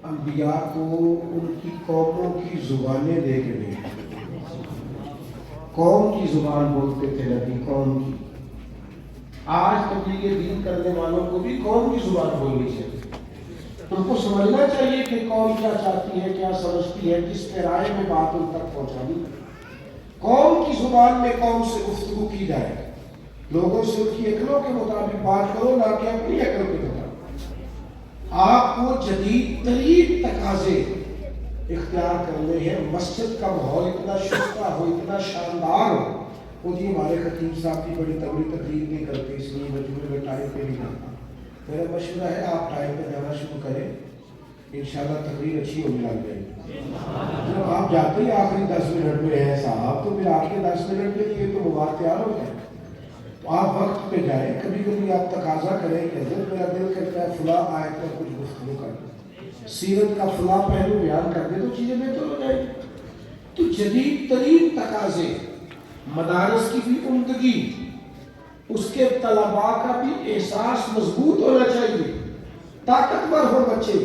انبیاء کو ان کی قوموں کی زبانیں دے کے نہیں، قوم کی زبان بولتے تھے نبی، قوم کی۔ آج تبلیغ دین کرنے والوں کو بھی قوم کی زبان بولنی چاہیے۔ ان کو سمجھنا چاہیے کہ قوم کیا چاہتی ہے، کیا سمجھتی ہے، کس پہ رائے میں بات ان تک پہنچانی۔ قوم کی زبان میں قوم سے گفتگو کی جائے، لوگوں سے ان کی عقلوں کے مطابق بات کرو، نہ کہ اپنی عقل کے مطابق۔ آپ کو جدید ترین تقاضے اختیار کرنے ہیں۔ مسجد کا ماحول اتنا شستہ ہو، اتنا شاندار ہو۔ وہ جی ہمارے خطیب صاحب کی بڑی تگڑی تقریر نہیں کرتے، اس لیے مجموعے میں ٹائم پہ نہیں جاتا۔ میرا مشورہ ہے آپ ٹائم پہ جانا شروع کریں، انشاءاللہ تقریر اچھی ہونے لگ جائے گی۔ جب آپ جاتے ہی آخری 10 منٹ میں ہیں صاحب، تو پھر آپ کے 10 منٹ کے لیے تو مواد تیار ہو جائے۔ تو آپ وقت پہ جائیں۔ کبھی کبھی آپ تقاضا کریں کہ حضرت میرا دل کرتا ہے فلاں آیت پر کچھ گفتگو کر دیں، سیرت کا فلاں پہلو بیان کر دیں، تو چیزیں بہتر ہو جائیں۔ تو جدید ترین تقاضے، مدارس کی بھی عمدگی، اس کے طلباء کا بھی احساس مضبوط ہونا چاہیے، طاقتور ہو بچے۔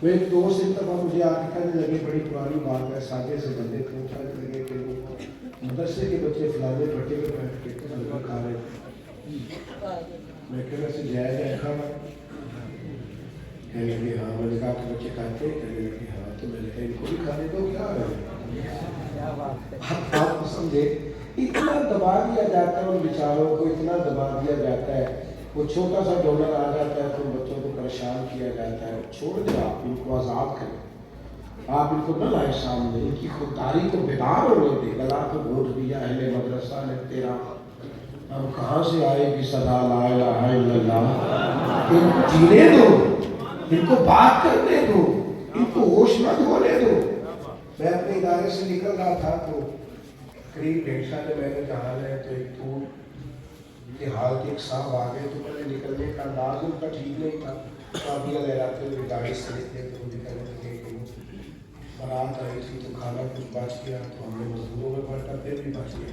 وہ ایک دوست ایک دفعہ مجھے آ کے کہنے لگے، بڑی پرانی بات ہے، سادے سے بندے تھے، کہنے لگے کہ وہ مدرسے کے بچے فلانے بٹے پہ بیٹھ کے کھا رہے تھے۔ میں کہ ویسے جائز ہے کھانا؟ کہنے لگے ہاں۔ میں نے کہا کہ بچے کھاتے ہیں؟ کہنے لگے ہاں۔ تو میں نے کہا ان کو بھی کھانے دو، کیا ہے؟ آپ سمجھے، اتنا دبا دیا جاتا ہے ان بیچاروں کو، اتنا دبا دیا جاتا ہے۔ وہ چھوٹا سا ڈونر آ جاتا ہے تو بچوں کو پریشان کیا جاتا ہے۔ چھوڑ دیں، آپ ان کو آزاد کریں، آپ ان کو نہ لائے سامنے، ان کی خودداری کو بیدار ہونے دیں۔ گلا کو گھونٹ دیا اہل مدرسہ نے تیرا، اب کہاں سے آئے گی صدا لا الہ الا اللہ؟ ان کو جینے دو، ان کو بات کرنے دو، ان کو ہوش مند ہونے دو۔ میں اپنے ادارے سے نکل رہا تھا تو قریب ڈیڑھ سال میں نے کہا ہے تو ایک پھول کے حال کے ایک صاحب آ گئے، تو میں نے نکلنے کا انداز ان کا ٹھیک نہیں تھا، کابیاں لہراتے ہوئے گاڑی سے نکلے تو نکلنے لگے کہ بارات آئی تھی تو کھانا کچھ بچ گیا، تو ہم نے مزدوروں میں بڑھ کر پھر بھی بچ گیا،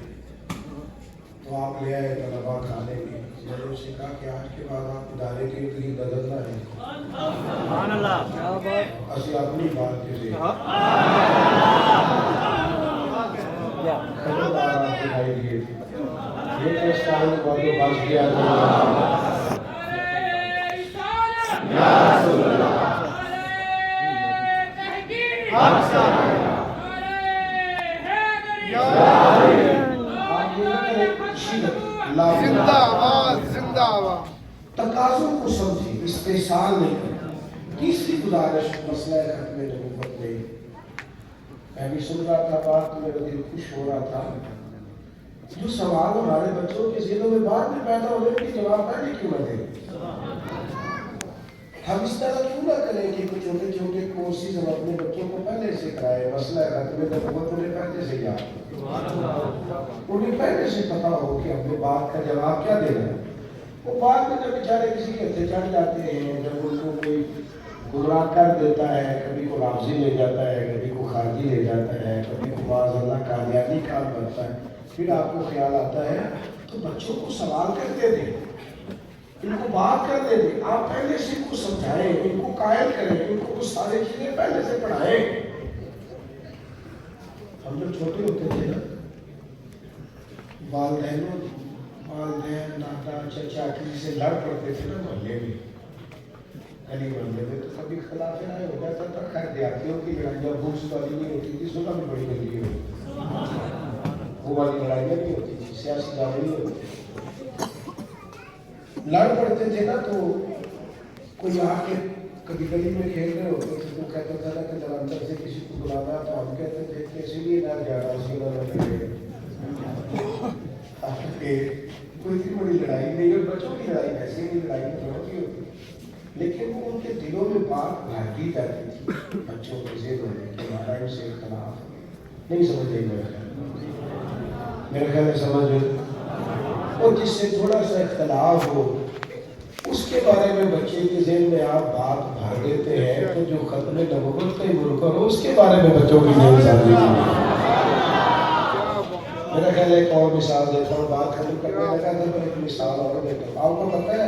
تو آپ لے آئے طلبا کھانے کے۔ میں نے اسے کہا کہ آج کے بعد آپ ادارے کے اتنی بدل نہ ہے، اسی اپنی بات کے لیے خبردار آپ دکھائی دیے تھے، یہ تو اس کام کو بچ گیا زندہ آباد، زندہ آباد۔ تقاضوں کو سمجھیں، استحصال نہیں کریں۔ تیسری گزارش مسئلہ ختم نبوت میں، میں بھی سن رہا تھا بات تو میرا دل خوش ہو رہا تھا۔ جو سوال ہمارے بچوں کے ذہنوں میں بعد میں پیدا ہونے کے جواب پہلے کیوں نہ دیں؟ ہم اس طرح کیوں نہ کریں کہ کچھ چھوٹے چھوٹے کورسز ہم اپنے بچوں کو پہلے سے کرائیں۔ مسئلہ ختم نبوت انہیں پہلے سے یاد ہو، انہیں پہلے سے پتا ہو کہ اپنے بات کا جواب کیا دینا ہے۔ وہ بعد میں جب بیچارے کسی کے ہتھے چڑھ جاتے ہیں، جب ان کو کوئی گمراہ کر دیتا ہے، کبھی کو لفظی لے جاتا ہے، کبھی کو خارجی لے جاتا ہے، کبھی کو معاذ اللہ قادیانی کام کرتا ہے، پھر آپ کو خیال آتا ہے تو بچوں کو سوال کرتے دیں، ان کو بات کرنے دیں۔ آپ پہلے سے ان کو سمجھائیں، ان کو قائل کریں، ان کو کچھ ساری چیزیں پہلے سے پڑھائیں۔ ہم جب چھوٹے ہوتے تھے نا، والدین دادا چچا کسی سے لڑ پڑتے تھے نا محلے میں، گلی محلے میں، تو کبھی اختلاف رائے ہو جاتا تھا۔ خیر دیہاتیوں کی لڑائیاں بوجھ والی نہیں ہوتی تھی، صلح میں بڑی جلدی ہوتی، وہ والی لڑائیاں نہیں ہوتی تھی، سیاسی دعوے نہیں ہوتی تھی۔ لڑ پڑتے تھے نا تو کوئی آ کے کبھی گلی میں کھیل رہے ہوتے تھے تو کہتا تھا نا کہ ذرا اندر سے کسی کو بلانا، تو ہم کہتے تھے کہ اسی لیے نہ جا رہا، اسی لیے کوئی اتنی بڑی لڑائی نہیں، اور بچوں کی لڑائی ایسی نہیں، لڑائی میں ہوتی ہوتی، لیکن وہ ان کے دلوں میں بات بھرتی جاتی تھی بچوں کے ذہنوں میں کہ ہمارا ان سے اختلاف نہیں سمجھے۔ میرے خیال میں سمجھ، اور جس سے تھوڑا سا اختلاف ہو اس کے بارے میں بچے کے ذہن میں آپ بات بھر دیتے ہیں، تو جو ختم نبوت کا منکر ہو اس کے بارے میں بچوں کی ذہن سازی کی۔ میرا خیال ہے ایک اور مثال دیتا ہوں، بات ختم کرنے لگا تھا، میں ایک مثال اور دیتا ہوں۔ آپ کو پتہ ہے